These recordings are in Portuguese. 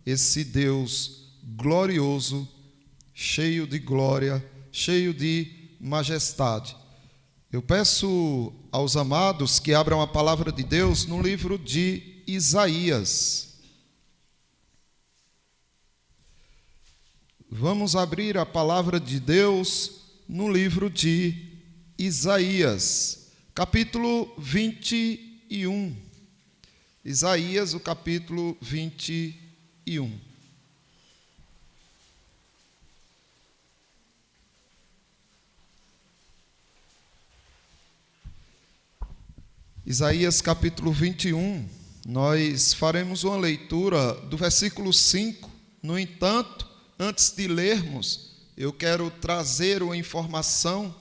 esse Deus glorioso, cheio de glória, cheio de majestade. Eu peço aos amados que abram a palavra de Deus no livro de Isaías. Vamos abrir a palavra de Deus no livro de Isaías, capítulo 21. Isaías, o capítulo 21. Isaías, capítulo 21, nós faremos uma leitura do versículo 5. No entanto, antes de lermos, eu quero trazer uma informação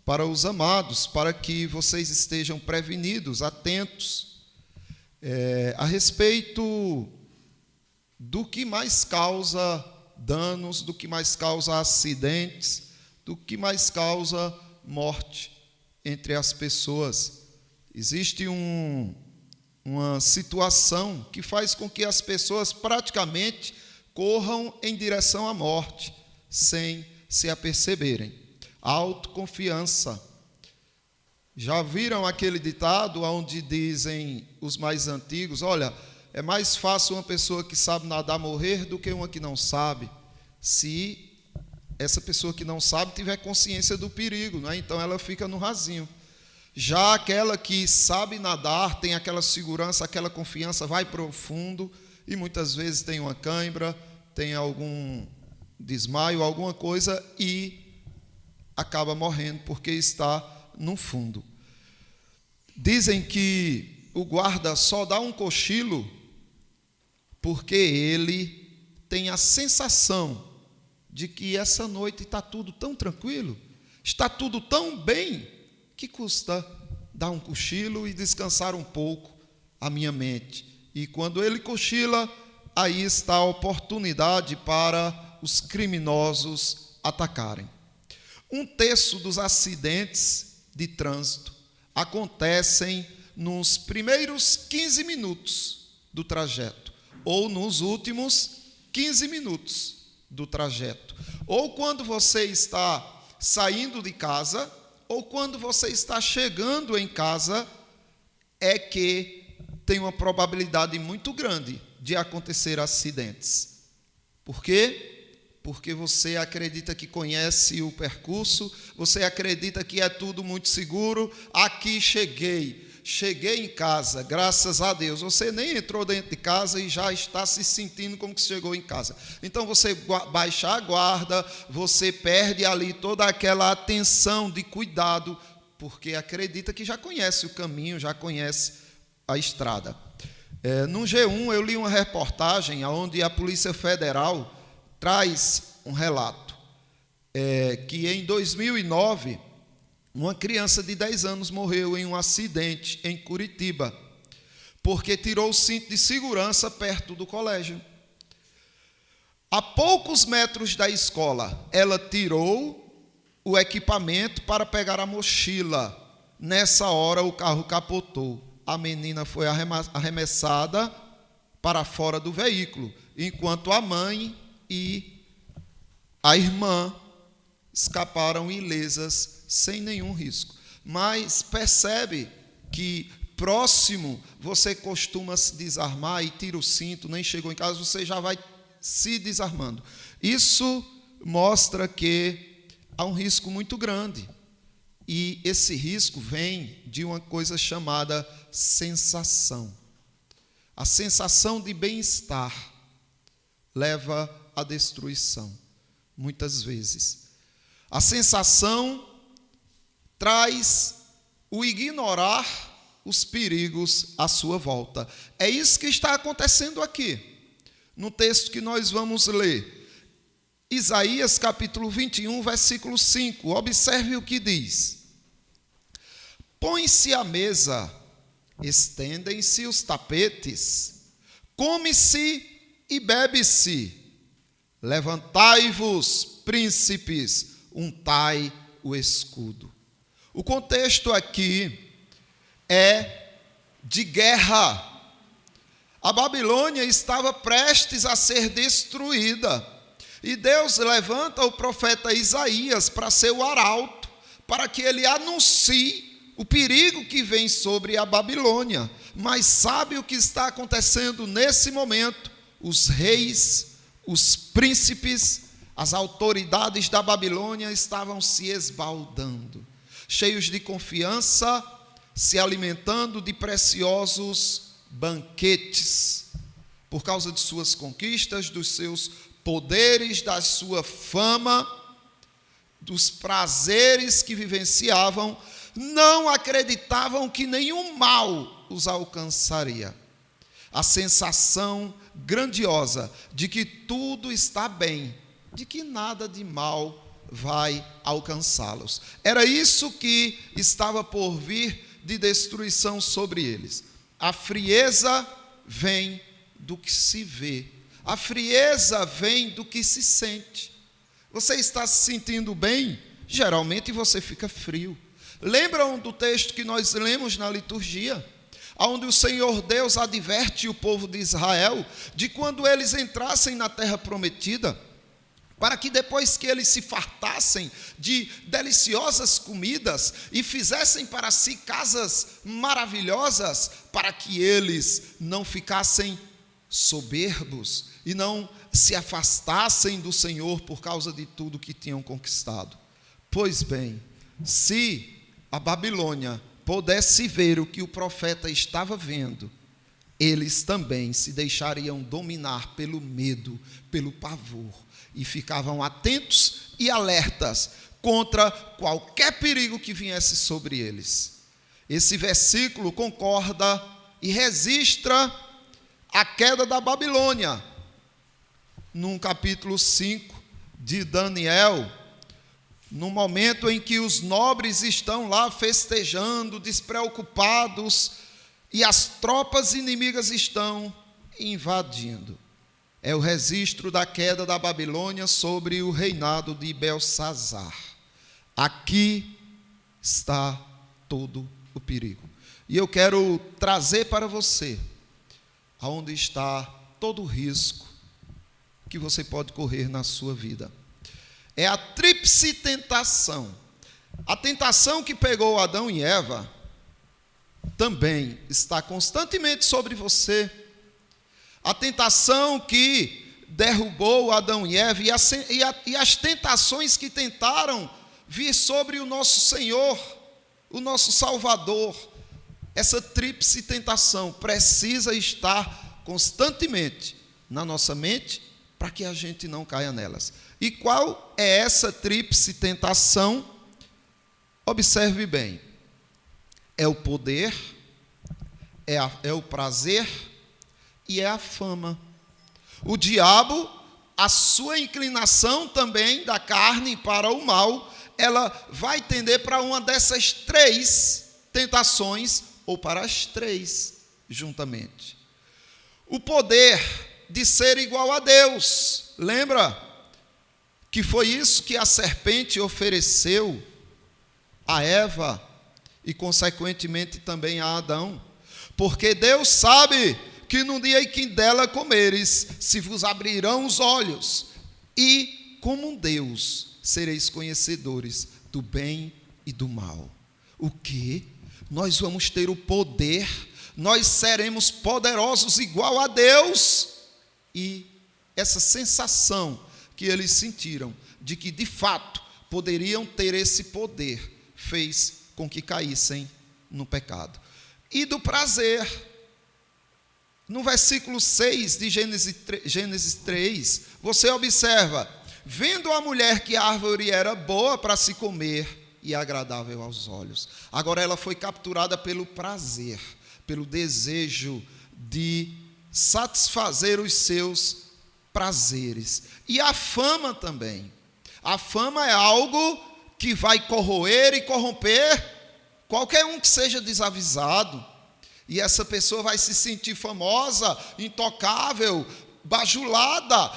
para os amados, para que vocês estejam prevenidos, atentos, a respeito do que mais causa danos, do que mais causa acidentes, do que mais causa morte entre as pessoas. Existe uma situação que faz com que as pessoas praticamente corram em direção à morte, sem se aperceberem. A autoconfiança. Já viram aquele ditado onde dizem os mais antigos, olha, é mais fácil uma pessoa que sabe nadar morrer do que uma que não sabe, se essa pessoa que não sabe tiver consciência do perigo, não é? Então ela fica no rasinho. Já aquela que sabe nadar, tem aquela segurança, aquela confiança, vai para o fundo e muitas vezes tem uma cãibra, tem algum desmaio, alguma coisa e acaba morrendo porque está no fundo. Dizem que o guarda só dá um cochilo porque ele tem a sensação de que essa noite está tudo tão tranquilo, está tudo tão bem, que custa dar um cochilo e descansar um pouco a minha mente. E quando ele cochila, aí está a oportunidade para os criminosos atacarem. 1/3 dos acidentes de trânsito acontecem nos primeiros 15 minutos do trajeto, ou nos últimos 15 minutos do trajeto. Ou quando você está saindo de casa, ou quando você está chegando em casa, é que tem uma probabilidade muito grande de acontecer acidentes. Por quê? Porque você acredita que conhece o percurso, você acredita que é tudo muito seguro. Aqui cheguei em casa, graças a Deus. Você nem entrou dentro de casa e já está se sentindo como que chegou em casa. Então você baixa a guarda, você perde ali toda aquela atenção de cuidado, porque acredita que já conhece o caminho, já conhece a estrada. No G1 eu li uma reportagem onde a Polícia Federal traz um relato, que em 2009, uma criança de 10 anos morreu em um acidente em Curitiba, porque tirou o cinto de segurança perto do colégio. A poucos metros da escola, ela tirou o equipamento para pegar a mochila. Nessa hora, o carro capotou. A menina foi arremessada para fora do veículo, enquanto a mãe e a irmã escaparam ilesas, sem nenhum risco. Mas percebe que próximo você costuma se desarmar e tira o cinto, nem chegou em casa, você já vai se desarmando. Isso mostra que há um risco muito grande. E esse risco vem de uma coisa chamada sensação. A sensação de bem-estar leva à destruição, muitas vezes. A sensação traz o ignorar os perigos à sua volta. É isso que está acontecendo aqui, no texto que nós vamos ler. Isaías capítulo 21, versículo 5. Observe o que diz. Põe-se a mesa, estendem-se os tapetes, come-se e bebe-se. Levantai-vos, príncipes, untai o escudo. O contexto aqui é de guerra. A Babilônia estava prestes a ser destruída. E Deus levanta o profeta Isaías para ser o arauto, para que ele anuncie o perigo que vem sobre a Babilônia. Mas sabe o que está acontecendo nesse momento? Os reis, os príncipes, as autoridades da Babilônia estavam se esbaldando, cheios de confiança, se alimentando de preciosos banquetes, por causa de suas conquistas, dos seus poderes, da sua fama, dos prazeres que vivenciavam, não acreditavam que nenhum mal os alcançaria. A sensação grandiosa de que tudo está bem, de que nada de mal vai alcançá-los. Era isso que estava por vir de destruição sobre eles. A frieza vem do que se vê. A frieza vem do que se sente. Você está se sentindo bem? Geralmente você fica frio. Lembram do texto que nós lemos na liturgia? Onde o Senhor Deus adverte o povo de Israel de quando eles entrassem na terra prometida, para que depois que eles se fartassem de deliciosas comidas e fizessem para si casas maravilhosas, para que eles não ficassem soberbos e não se afastassem do Senhor por causa de tudo que tinham conquistado. Pois bem, se a Babilônia pudesse ver o que o profeta estava vendo, eles também se deixariam dominar pelo medo, pelo pavor, e ficavam atentos e alertas contra qualquer perigo que viesse sobre eles. Esse versículo concorda e registra a queda da Babilônia. No capítulo 5 de Daniel, no momento em que os nobres estão lá festejando, despreocupados, e as tropas inimigas estão invadindo. É o registro da queda da Babilônia sobre o reinado de Belsazar. Aqui está todo o perigo. E eu quero trazer para você aonde está todo o risco que você pode correr na sua vida. É a tríplice tentação. A tentação que pegou Adão e Eva também está constantemente sobre você. A tentação que derrubou Adão e Eva e as tentações que tentaram vir sobre o nosso Senhor, o nosso Salvador. Essa tríplice tentação precisa estar constantemente na nossa mente para que a gente não caia nelas. E qual é essa tríplice tentação? Observe bem. É o poder, é o prazer e é a fama. O diabo, a sua inclinação também da carne para o mal, ela vai tender para uma dessas três tentações, ou para as três juntamente. O poder de ser igual a Deus. Lembra que foi isso que a serpente ofereceu a Eva e consequentemente também a Adão? Porque Deus sabe que no dia em que dela comeres, se vos abrirão os olhos, e como Deus sereis conhecedores do bem e do mal. O quê? Nós vamos ter o poder, nós seremos poderosos igual a Deus. E essa sensação que eles sentiram de que de fato poderiam ter esse poder fez com que caíssem no pecado. E do prazer, no versículo 6 de Gênesis 3, você observa: vendo a mulher que a árvore era boa para se comer e agradável aos olhos. Agora ela foi capturada pelo prazer, pelo desejo de satisfazer os seus prazeres. E a fama também. A fama é algo que vai corroer e corromper qualquer um que seja desavisado. E essa pessoa vai se sentir famosa, intocável, bajulada.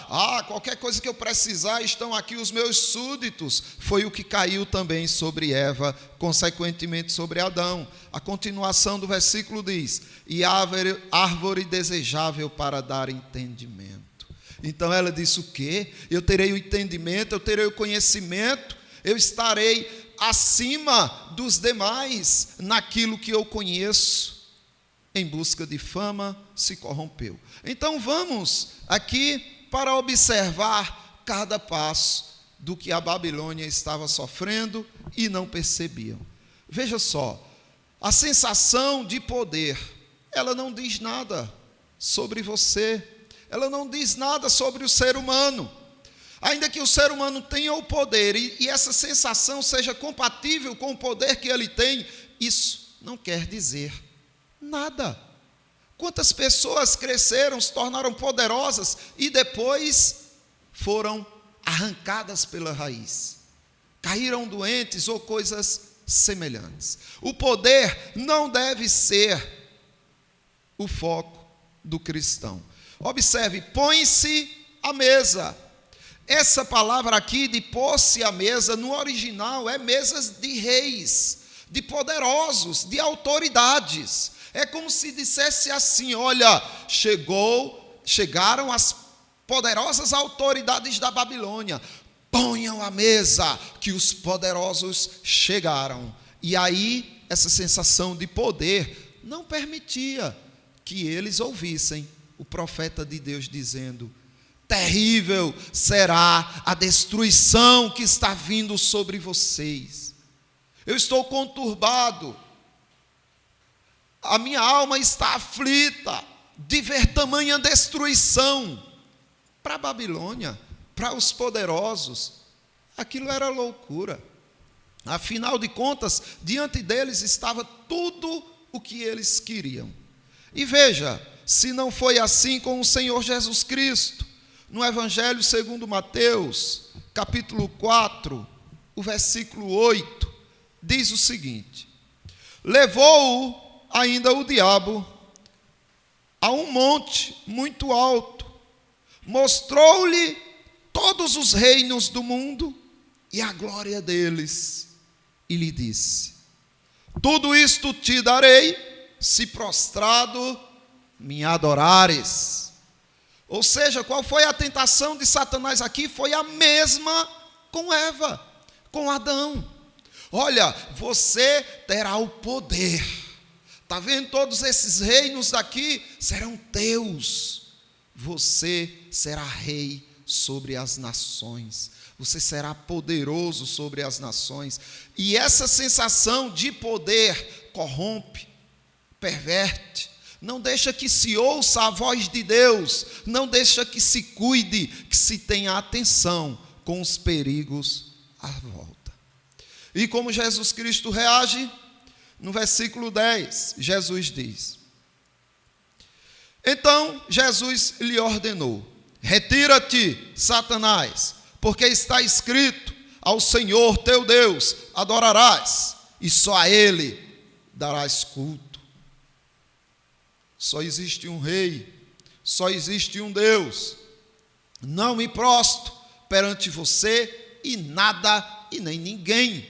Qualquer coisa que eu precisar, estão aqui os meus súditos. Foi o que caiu também sobre Eva, consequentemente sobre Adão. A continuação do versículo diz: e árvore desejável para dar entendimento. Então ela disse o quê? Eu terei o entendimento, eu terei o conhecimento, eu estarei acima dos demais naquilo que eu conheço. Em busca de fama, se corrompeu. Então vamos aqui para observar cada passo do que a Babilônia estava sofrendo e não percebiam. Veja só, a sensação de poder, ela não diz nada sobre você, ela não diz nada sobre o ser humano. Ainda que o ser humano tenha o poder e essa sensação seja compatível com o poder que ele tem, isso não quer dizer nada. Quantas pessoas cresceram, se tornaram poderosas e depois foram arrancadas pela raiz, caíram doentes ou coisas semelhantes. O poder não deve ser o foco do cristão. Observe, põe-se à mesa. Essa palavra aqui de pôr-se à mesa, no original é mesas de reis, de poderosos, de autoridades. É como se dissesse assim: olha, chegaram as poderosas autoridades da Babilônia, ponham à mesa que os poderosos chegaram. E aí, essa sensação de poder não permitia que eles ouvissem o profeta de Deus dizendo: terrível será a destruição que está vindo sobre vocês. Eu estou conturbado, a minha alma está aflita de ver tamanha destruição. Para a Babilônia, para os poderosos, aquilo era loucura. Afinal de contas, diante deles estava tudo o que eles queriam. E veja, se não foi assim com o Senhor Jesus Cristo, no Evangelho segundo Mateus, capítulo 4, o versículo 8, diz o seguinte: levou-o ainda o diabo a um monte muito alto, mostrou-lhe todos os reinos do mundo e a glória deles, e lhe disse: tudo isto te darei, se prostrado me adorares. Ou seja, qual foi a tentação de Satanás aqui? Foi a mesma com Eva, com Adão. Olha, você terá o poder. Está vendo? Todos esses reinos aqui serão teus. Você será rei sobre as nações. Você será poderoso sobre as nações. E essa sensação de poder corrompe, perverte. Não deixa que se ouça a voz de Deus, não deixa que se cuide, que se tenha atenção com os perigos à volta. E como Jesus Cristo reage? No versículo 10, Jesus diz: então Jesus lhe ordenou: retira-te, Satanás, porque está escrito: ao Senhor teu Deus adorarás, e só a Ele darás culto. Só existe um rei, só existe um Deus. Não me prostro perante você e nada e nem ninguém,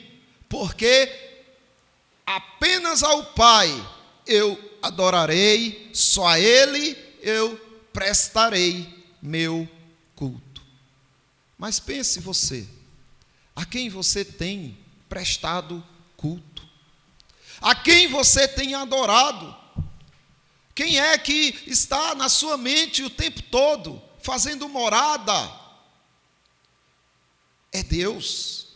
porque apenas ao Pai eu adorarei, só a Ele eu prestarei meu culto. Mas pense você, a quem você tem prestado culto? A quem você tem adorado? Quem é que está na sua mente o tempo todo, fazendo morada? É Deus.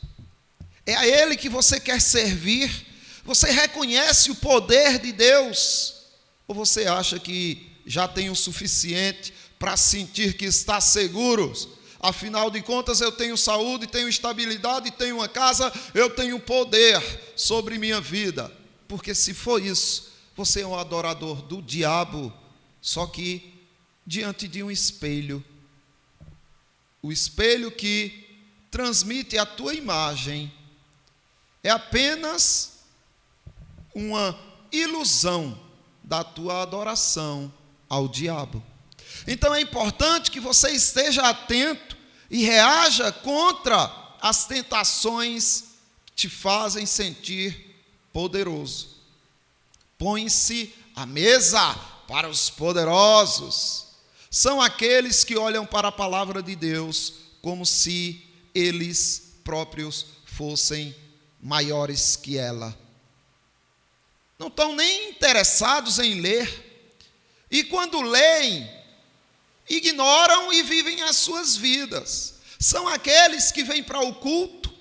É a Ele que você quer servir. Você reconhece o poder de Deus? Ou você acha que já tem o suficiente para sentir que está seguro? Afinal de contas, eu tenho saúde, tenho estabilidade, tenho uma casa, eu tenho poder sobre minha vida. Porque se for isso, você é um adorador do diabo, só que diante de um espelho. O espelho que transmite a tua imagem é apenas uma ilusão da tua adoração ao diabo. Então é importante que você esteja atento e reaja contra as tentações que te fazem sentir poderoso. Põe-se à mesa para os poderosos. São aqueles que olham para a palavra de Deus como se eles próprios fossem maiores que ela. Não estão nem interessados em ler. E quando leem, ignoram e vivem as suas vidas. São aqueles que vêm para o culto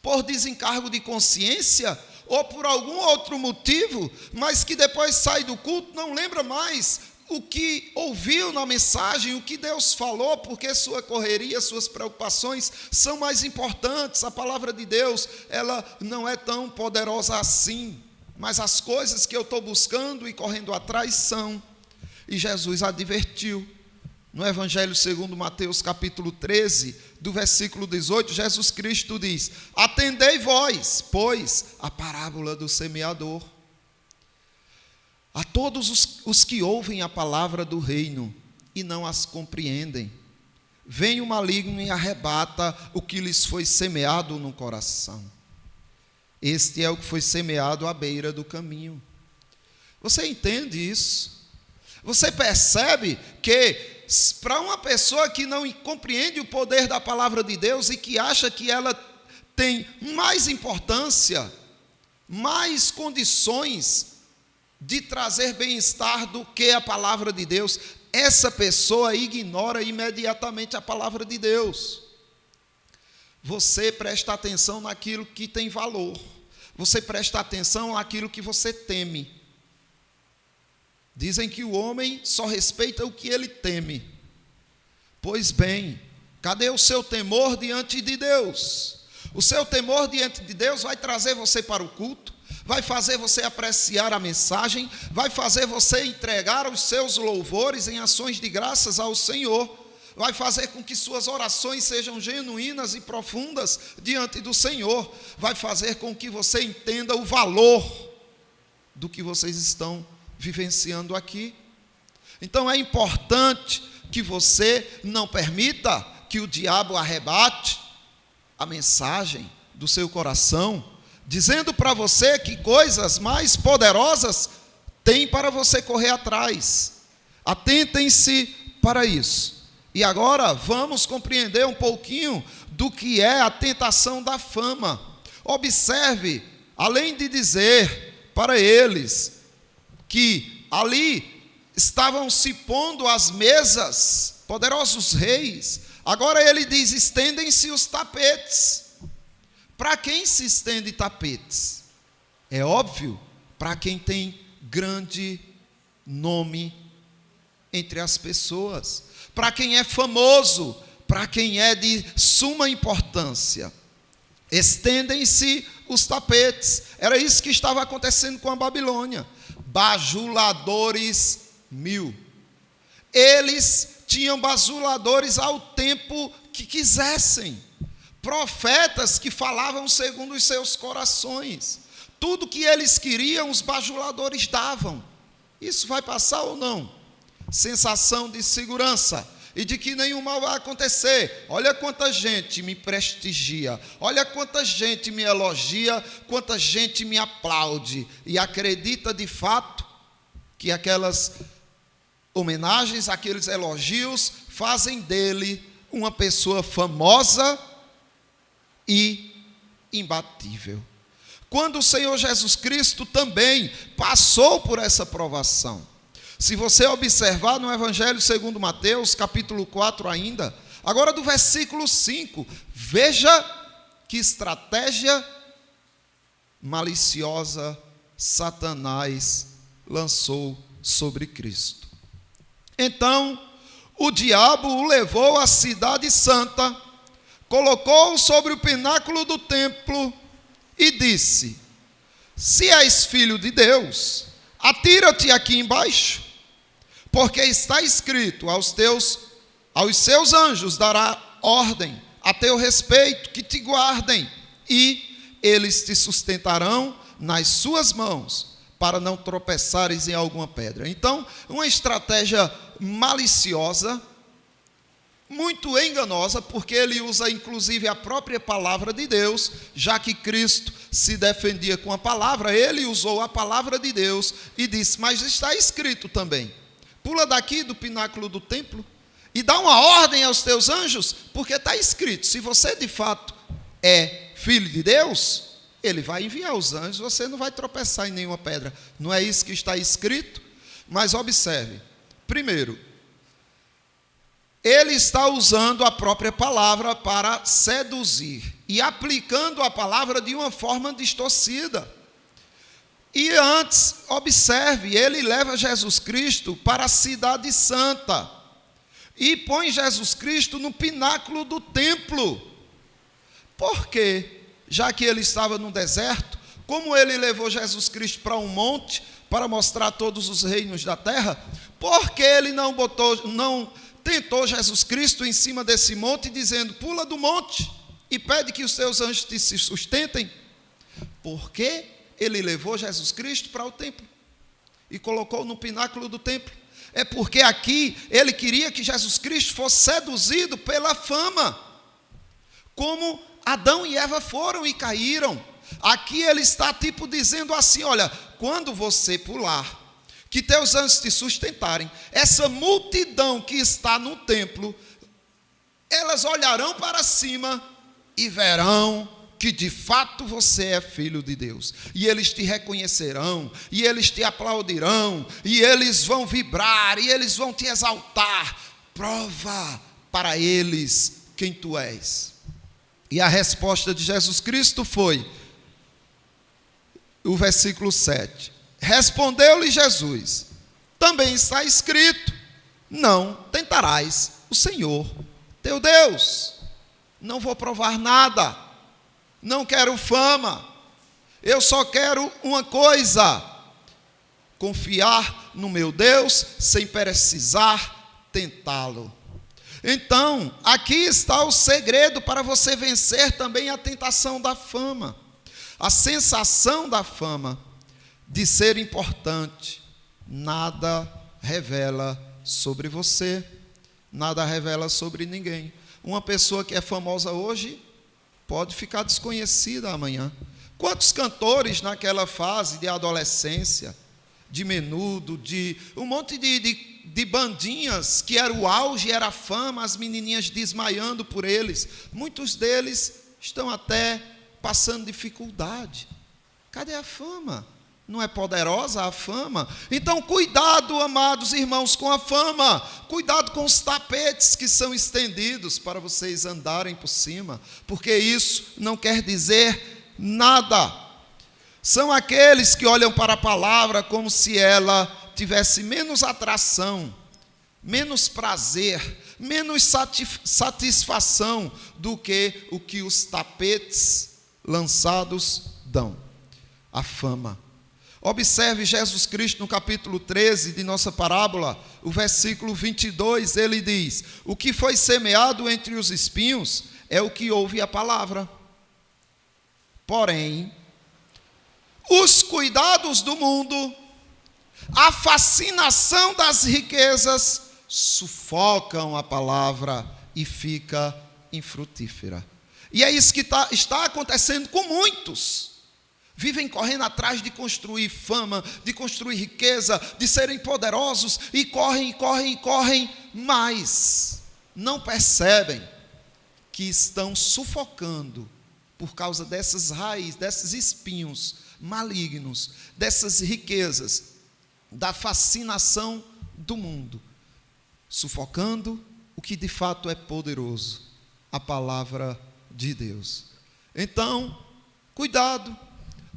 por desencargo de consciência ou por algum outro motivo, mas que depois sai do culto, não lembra mais o que ouviu na mensagem, o que Deus falou, porque sua correria, suas preocupações são mais importantes. A palavra de Deus, ela não é tão poderosa assim, mas as coisas que eu estou buscando e correndo atrás são. E Jesus advertiu. No Evangelho segundo Mateus, capítulo 13, do versículo 18, Jesus Cristo diz: atendei vós, pois, a parábola do semeador. A todos os que ouvem a palavra do reino e não as compreendem, vem o maligno e arrebata o que lhes foi semeado no coração. Este é o que foi semeado à beira do caminho. Você entende isso? Você percebe que para uma pessoa que não compreende o poder da palavra de Deus e que acha que ela tem mais importância, mais condições de trazer bem-estar do que a palavra de Deus, essa pessoa ignora imediatamente a palavra de Deus. Você presta atenção naquilo que tem valor. Você presta atenção naquilo que você teme. Dizem que o homem só respeita o que ele teme. Pois bem, cadê o seu temor diante de Deus? O seu temor diante de Deus vai trazer você para o culto, vai fazer você apreciar a mensagem, vai fazer você entregar os seus louvores em ações de graças ao Senhor, vai fazer com que suas orações sejam genuínas e profundas diante do Senhor, vai fazer com que você entenda o valor do que vocês estão vivenciando aqui. Então é importante que você não permita que o diabo arrebate a mensagem do seu coração, dizendo para você que coisas mais poderosas tem para você correr atrás. Atentem-se para isso. E agora vamos compreender um pouquinho do que é a tentação da fama. Observe, além de dizer para eles que ali estavam se pondo às mesas poderosos reis, agora ele diz: estendem-se os tapetes. Para quem se estende tapetes? É óbvio, para quem tem grande nome entre as pessoas, para quem é famoso, para quem é de suma importância. Estendem-se os tapetes. Era isso que estava acontecendo com a Babilônia. Bajuladores 1000. Eles tinham bajuladores ao tempo que quisessem. Profetas que falavam segundo os seus corações. Tudo que eles queriam, os bajuladores davam. Isso vai passar ou não? Sensação de segurança e de que nenhum mal vai acontecer. Olha quanta gente me prestigia, olha quanta gente me elogia, quanta gente me aplaude e acredita de fato que aquelas homenagens, aqueles elogios fazem dele uma pessoa famosa e imbatível. Quando o Senhor Jesus Cristo também passou por essa provação. Se você observar no Evangelho segundo Mateus, capítulo 4 ainda, agora do versículo 5, veja que estratégia maliciosa Satanás lançou sobre Cristo. Então, o diabo o levou à cidade santa, colocou-o sobre o pináculo do templo e disse: se és filho de Deus, atira-te aqui embaixo, porque está escrito: aos seus anjos dará ordem a teu respeito, que te guardem, e eles te sustentarão nas suas mãos, para não tropeçares em alguma pedra. Então, uma estratégia maliciosa, muito enganosa, porque ele usa inclusive a própria palavra de Deus, já que Cristo se defendia com a palavra, ele usou a palavra de Deus e disse: mas está escrito também, pula daqui do pináculo do templo e dá uma ordem aos teus anjos, porque está escrito, se você de fato é filho de Deus, ele vai enviar os anjos, você não vai tropeçar em nenhuma pedra. Não é isso que está escrito? Mas observe, primeiro, ele está usando a própria palavra para seduzir e aplicando a palavra de uma forma distorcida. E antes, observe, ele leva Jesus Cristo para a cidade santa e põe Jesus Cristo no pináculo do templo. Por quê? Já que ele estava no deserto, como ele levou Jesus Cristo para um monte para mostrar todos os reinos da terra, por que ele não tentou Jesus Cristo em cima desse monte, dizendo: pula do monte e pede que os teus anjos te sustentem? Porque ele levou Jesus Cristo para o templo e colocou no pináculo do templo. É porque aqui ele queria que Jesus Cristo fosse seduzido pela fama, como Adão e Eva foram e caíram. Aqui ele está tipo dizendo assim: olha, quando você pular, que teus anjos te sustentarem, essa multidão que está no templo, elas olharão para cima e verão que de fato você é filho de Deus, e eles te reconhecerão, e eles te aplaudirão, e eles vão vibrar, e eles vão te exaltar. Prova para eles quem tu és. E a resposta de Jesus Cristo foi o versículo 7. Respondeu-lhe Jesus: também está escrito, não tentarás o Senhor teu Deus. Não vou provar nada, não quero fama, eu só quero uma coisa: confiar no meu Deus sem precisar tentá-lo. Então, aqui está o segredo para você vencer também a tentação da fama, a sensação da fama, de ser importante. Nada revela sobre você, nada revela sobre ninguém. Uma pessoa que é famosa hoje pode ficar desconhecida amanhã. Quantos cantores naquela fase de adolescência, de menudo, de um monte de bandinhas, que era o auge, era a fama, as menininhas desmaiando por eles, muitos deles estão até passando dificuldade. Cadê a fama? Não é poderosa a fama? Então cuidado, amados irmãos, com a fama. Cuidado com os tapetes que são estendidos para vocês andarem por cima, porque isso não quer dizer nada. São aqueles que olham para a palavra como se ela tivesse menos atração, menos prazer, menos satisfação do que o que os tapetes lançados dão. A fama. Observe Jesus Cristo no capítulo 13 de nossa parábola, o versículo 22, ele diz: o que foi semeado entre os espinhos é o que ouve a palavra. Porém, os cuidados do mundo, a fascinação das riquezas, sufocam a palavra e fica infrutífera. E é isso que está acontecendo com muitos. Vivem correndo atrás de construir fama, de construir riqueza, de serem poderosos, e correm, mas não percebem que estão sufocando por causa dessas raízes, desses espinhos malignos, dessas riquezas, da fascinação do mundo, sufocando o que de fato é poderoso, a palavra de Deus. Então, cuidado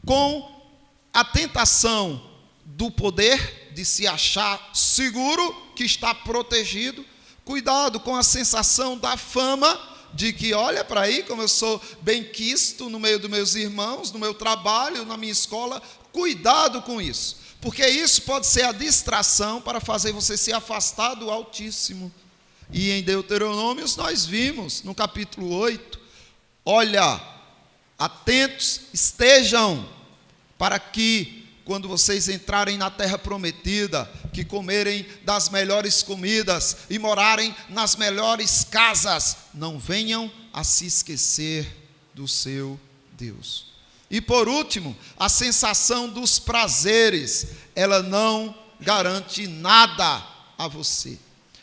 com a tentação do poder, de se achar seguro, que está protegido. Cuidado com a sensação da fama, de que olha para aí como eu sou bem quisto no meio dos meus irmãos, no meu trabalho, na minha escola. Cuidado com isso, porque isso pode ser a distração para fazer você se afastar do Altíssimo. E em Deuteronômio nós vimos, no capítulo 8, olha, atentos estejam, para que quando vocês entrarem na terra prometida, que comerem das melhores comidas e morarem nas melhores casas, não venham a se esquecer do seu Deus. E por último, a sensação dos prazeres, ela não garante nada a você.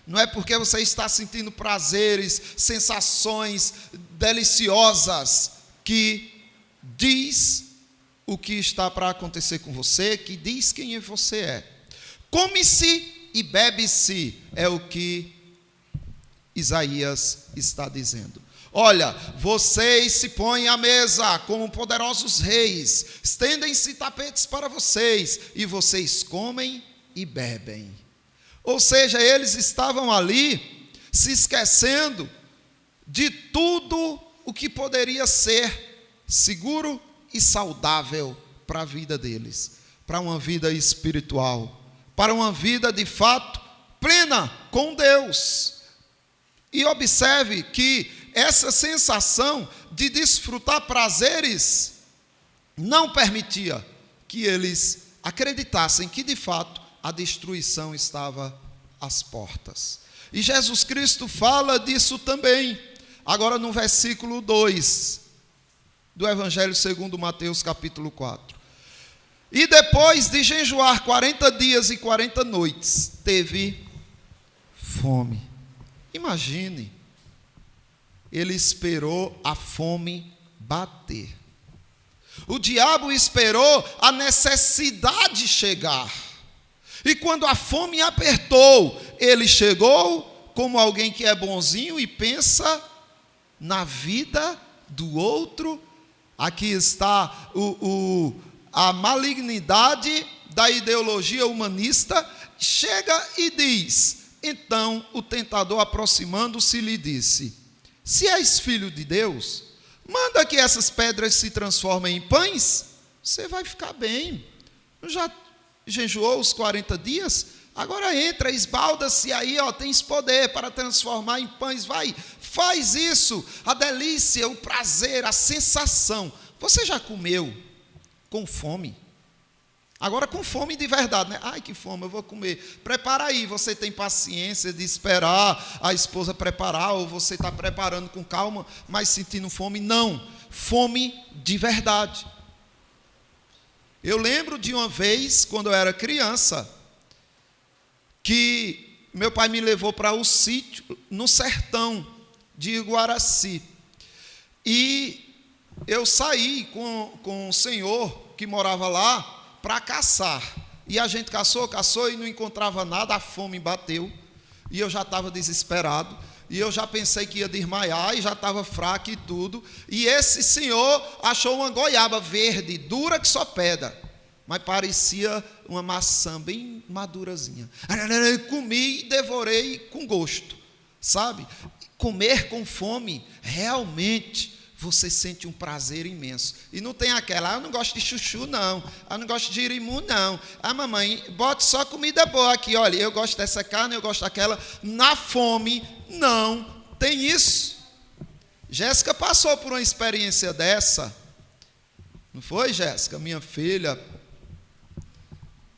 Não é porque você está sentindo prazeres, sensações deliciosas, que diz o que está para acontecer com você, que diz quem você é. Come-se e bebe-se, é o que Isaías está dizendo. Olha, vocês se põem à mesa como poderosos reis, estendem-se tapetes para vocês, e vocês comem e bebem. Ou seja, eles estavam ali se esquecendo de tudo o que poderia ser seguro e saudável para a vida deles, para uma vida espiritual, para uma vida de fato plena com Deus. E observe que essa sensação de desfrutar prazeres não permitia que eles acreditassem que de fato a destruição estava às portas. E Jesus Cristo fala disso também, agora no versículo 2 do Evangelho segundo Mateus capítulo 4. E depois de jejuar 40 dias e 40 noites, teve fome. Imagine, ele esperou a fome bater. O diabo esperou a necessidade chegar. E quando a fome apertou, ele chegou como alguém que é bonzinho e pensa na vida do outro. Aqui está a malignidade da ideologia humanista. Chega e diz, então o tentador aproximando-se lhe disse, se és filho de Deus, manda que essas pedras se transformem em pães, você vai ficar bem. Já jejuou os 40 dias, agora entra, esbalda-se aí, tens poder para transformar em pães, vai, faz isso, a delícia, o prazer, a sensação. Você já comeu com fome? Agora com fome de verdade, né? Ai, que fome, eu vou comer. Prepara aí, você tem paciência de esperar a esposa preparar, ou você está preparando com calma, mas sentindo fome? Não, fome de verdade. Eu lembro de uma vez, quando eu era criança, que meu pai me levou para o sítio, no sertão de Iguaraci. E eu saí com o senhor que morava lá para caçar. E a gente caçou e não encontrava nada, a fome bateu. E eu já estava desesperado. E eu já pensei que ia desmaiar e já estava fraco e tudo. E esse senhor achou uma goiaba verde, dura que só pedra. Mas parecia uma maçã bem madurazinha. Comi e devorei com gosto. Sabe? Comer com fome, realmente, você sente um prazer imenso. E não tem aquela, eu não gosto de chuchu não, eu não gosto de irimu não. Mamãe, bote só comida boa aqui, olha, eu gosto dessa carne, eu gosto daquela. Na fome, não tem isso. Jéssica passou por uma experiência dessa, não foi, Jéssica? Minha filha,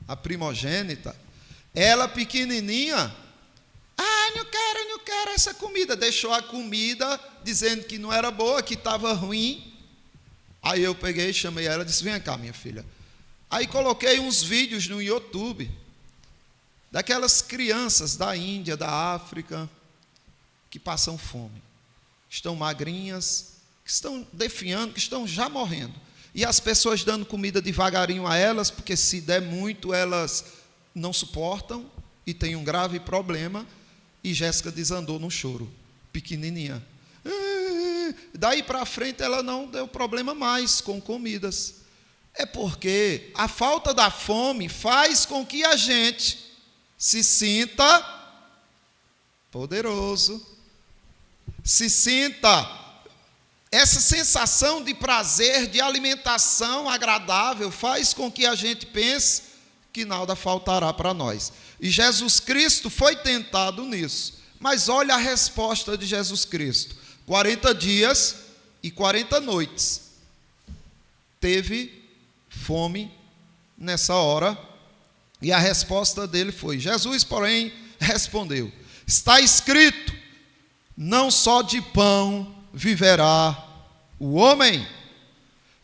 a primogênita, ela pequenininha, não quero essa comida. Deixou a comida dizendo que não era boa, que estava ruim. Aí eu peguei, chamei ela e disse, vem cá, minha filha. Aí coloquei uns vídeos no YouTube daquelas crianças da Índia, da África, que passam fome. Estão magrinhas, que estão definhando, que estão já morrendo. E as pessoas dando comida devagarinho a elas, porque se der muito, elas não suportam e têm um grave problema. E Jéssica desandou no choro, pequenininha. Daí para frente ela não deu problema mais com comidas. É porque a falta da fome faz com que a gente se sinta poderoso, se sinta essa sensação de prazer, de alimentação agradável, faz com que a gente pense que nada faltará para nós. E Jesus Cristo foi tentado nisso. Mas olha a resposta de Jesus Cristo. 40 dias e 40 noites. Teve fome nessa hora, e a resposta dele foi: Jesus, porém, respondeu: está escrito, não só de pão viverá o homem,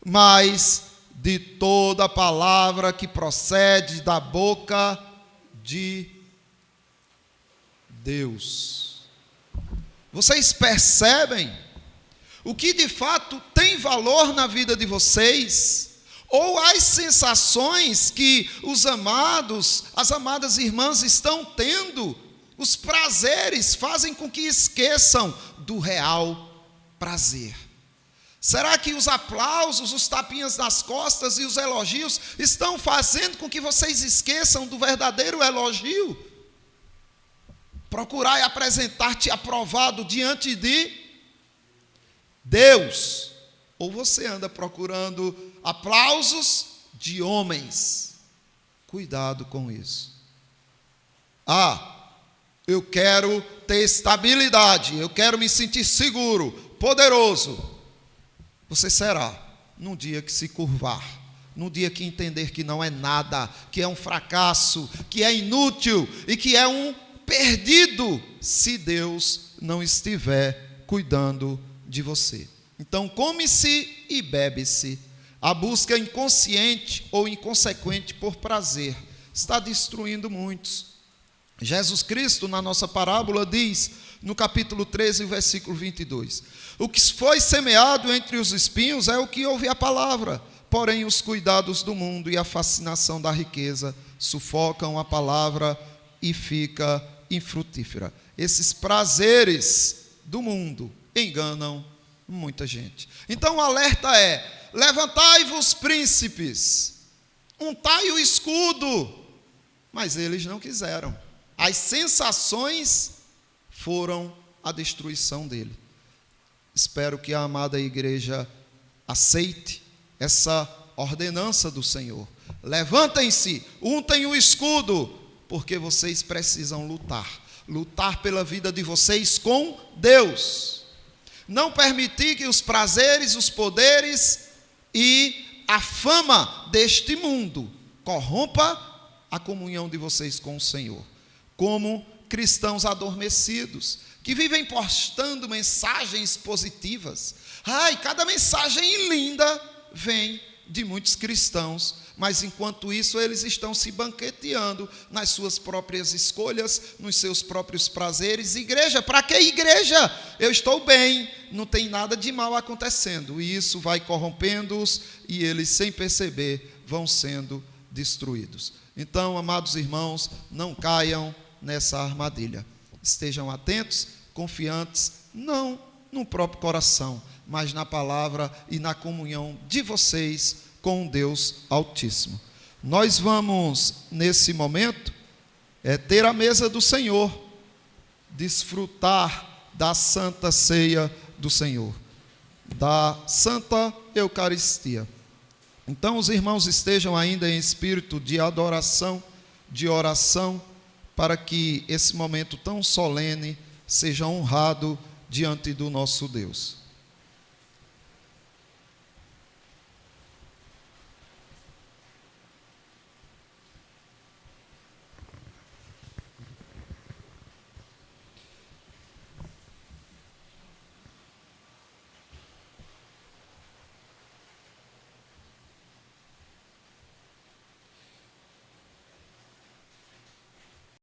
mas de toda palavra que procede da boca de Deus. Vocês percebem o que de fato tem valor na vida de vocês? Ou as sensações que os amados, as amadas irmãs estão tendo, os prazeres fazem com que esqueçam do real prazer. Será que os aplausos, os tapinhas nas costas e os elogios estão fazendo com que vocês esqueçam do verdadeiro elogio? Procurar e apresentar-te aprovado diante de Deus. Ou você anda procurando aplausos de homens? Cuidado com isso. Eu quero ter estabilidade, eu quero me sentir seguro, poderoso. Você será, num dia que se curvar, num dia que entender que não é nada, que é um fracasso, que é inútil e que é um perdido, se Deus não estiver cuidando de você. Então, come-se e bebe-se. A busca inconsciente ou inconsequente por prazer está destruindo muitos. Jesus Cristo, na nossa parábola, diz, no capítulo 13, versículo 22, o que foi semeado entre os espinhos é o que ouve a palavra, porém os cuidados do mundo e a fascinação da riqueza sufocam a palavra e fica infrutífera. Esses prazeres do mundo enganam muita gente. Então o alerta é: levantai-vos, príncipes, untai o escudo. Mas eles não quiseram. As sensações foram a destruição dele. Espero que a amada igreja aceite essa ordenança do Senhor. Levantem-se, untem o escudo, porque vocês precisam lutar pela vida de vocês com Deus. Não permitir que os prazeres, os poderes e a fama deste mundo corrompa a comunhão de vocês com o Senhor. Como cristãos adormecidos, que vivem postando mensagens positivas. Cada mensagem linda vem de muitos cristãos, mas enquanto isso eles estão se banqueteando nas suas próprias escolhas, nos seus próprios prazeres. Igreja, para que igreja? Eu estou bem, não tem nada de mal acontecendo. E isso vai corrompendo-os e eles, sem perceber, vão sendo destruídos. Então, amados irmãos, não caiam nessa armadilha. Estejam atentos, confiantes, não no próprio coração, mas na palavra e na comunhão de vocês com Deus Altíssimo. Nós vamos, nesse momento, ter a mesa do Senhor, desfrutar da santa ceia do Senhor, da santa Eucaristia. Então, os irmãos estejam ainda em espírito de adoração, de oração, para que esse momento tão solene seja honrado diante do nosso Deus.